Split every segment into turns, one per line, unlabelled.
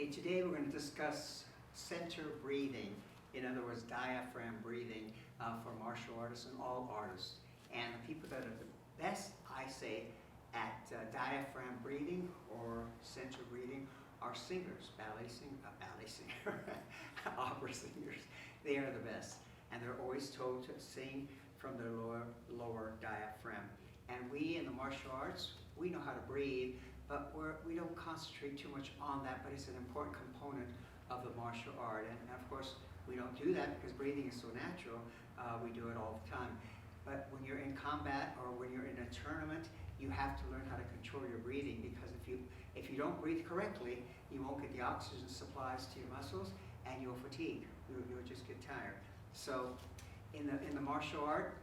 Okay, today we're going to discuss center breathing. In other words, diaphragm breathing for martial artists and all artists. And the people that are the best, I say, at diaphragm breathing or center breathing are singers, ballet singer, opera singers. They are the best. And they're always told to sing from their lower diaphragm. And we in the martial arts, we know how to breathe, but we don't concentrate too much on that, but it's an important component of the martial art. And of course, we don't do that because breathing is so natural. We do it all the time. But when you're in combat or when you're in a tournament, you have to learn how to control your breathing, because if you don't breathe correctly, you won't get the oxygen supplies to your muscles and you'll fatigue. You'll just get tired. So in the martial art,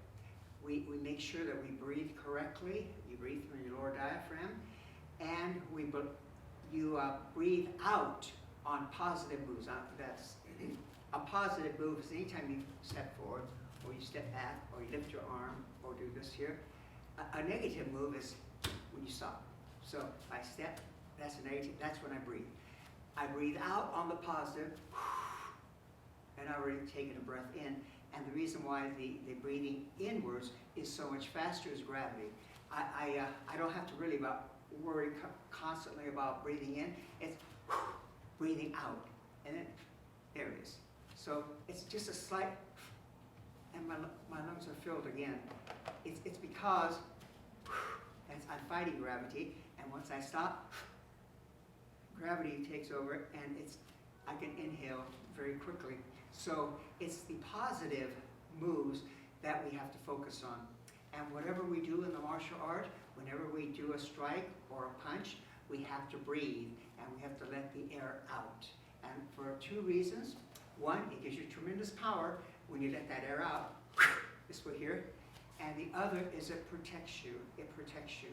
we make sure that we breathe correctly. You breathe through your lower diaphragm, and you breathe out on positive moves. That's a positive move is anytime you step forward, or you step back, or you lift your arm, or do this here. A negative move is when you stop. So if I step, that's a negative. That's when I breathe. I breathe out on the positive, and I've already taken a breath in. And the reason why the breathing inwards is so much faster is gravity. I don't have to really worry constantly about breathing in. It's breathing out, and then there it is. So it's just a slight, and my lungs are filled again. It's because I'm fighting gravity, and once I stop, gravity takes over, and I can inhale very quickly. So it's the positive moves that we have to focus on. And whatever we do in the martial art, whenever we do a strike or a punch, we have to breathe, and we have to let the air out. And for two reasons. One, it gives you tremendous power when you let that air out, this way here. And the other is it protects you. It protects you.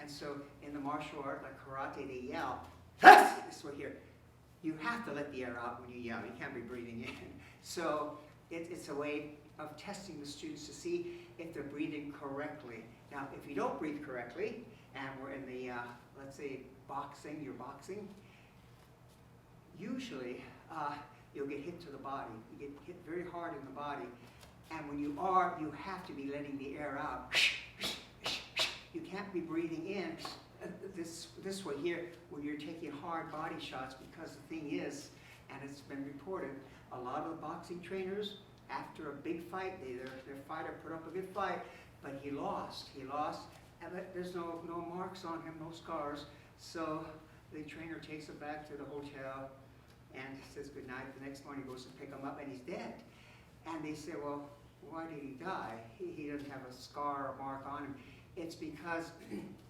And so in the martial art, like karate, they yell, this way here. You have to let the air out when you yell. You can't be breathing in. So it's a way of testing the students to see if they're breathing correctly. Now, if you don't breathe correctly, and we're in the, let's say, boxing, you're boxing, usually you'll get hit to the body. You get hit very hard in the body. And when you have to be letting the air out. You can't be breathing in this way here when you're taking hard body shots, because the thing is, and it's been reported, a lot of the boxing trainers, after a big fight, their fighter put up a good fight, but he lost. And there's no marks on him, no scars. So the trainer takes him back to the hotel and says goodnight. The next morning he goes to pick him up, and he's dead. And they say, well, why did he die? He doesn't have a scar or mark on him. It's because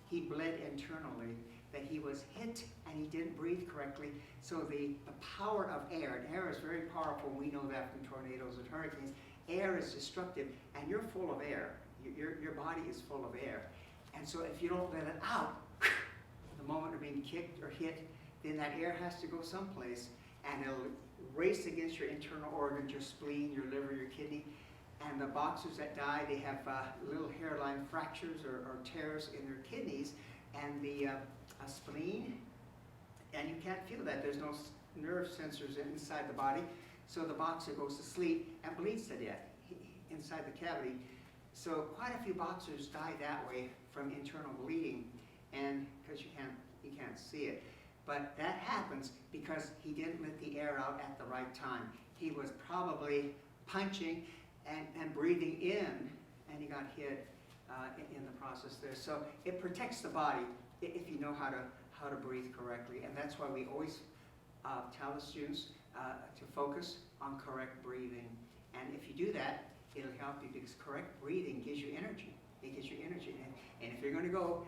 he bled internally, that he was hit and he didn't breathe correctly. So the power of air, and air is very powerful. We know that from tornadoes and hurricanes. Air is destructive, and you're full of air. Your body is full of air. And so if you don't let it out, the moment of being kicked or hit, then that air has to go someplace, and it'll race against your internal organs, your spleen, your liver, your kidney. And the boxers that die, they have little hairline fractures or tears in their kidneys and the spleen, and you can't feel that. There's no nerve sensors inside the body, so the boxer goes to sleep and bleeds to death inside the cavity. So quite a few boxers die that way from internal bleeding, and because you can't see it. But that happens because he didn't let the air out at the right time. He was probably punching and breathing in, and he got hit in the process there. So it protects the body if you know how to breathe correctly, and that's why we always tell the students to focus on correct breathing. And if you do that, it'll help you, because correct breathing gives you energy. It gives you energy. And if you're going to go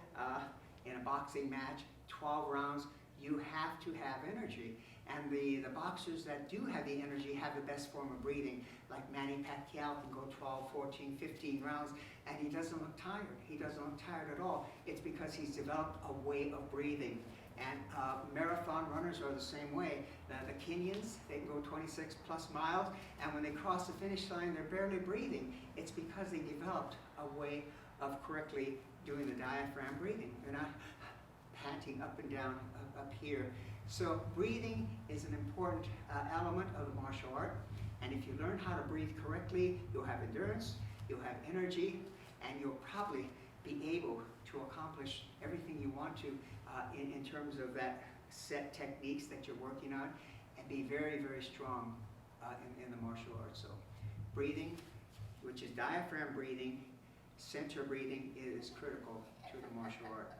in a boxing match, 12 rounds, you have to have energy. And the boxers that do have the energy have the best form of breathing. Like Manny Pacquiao can go 12, 14, 15 rounds, and he doesn't look tired. He doesn't look tired at all. It's because he's developed a way of breathing. And marathon runners are the same way. The Kenyans, they can go 26 plus miles, and when they cross the finish line, they're barely breathing. It's because they developed a way of correctly doing the diaphragm breathing. They're not panting up and down up here. So breathing is an important element of the martial art. And if you learn how to breathe correctly, you'll have endurance, you'll have energy, and you'll probably be able to accomplish everything you want to in terms of that set techniques that you're working on, and be very, very strong in the martial arts. So breathing, which is diaphragm breathing, center breathing, is critical to the martial art.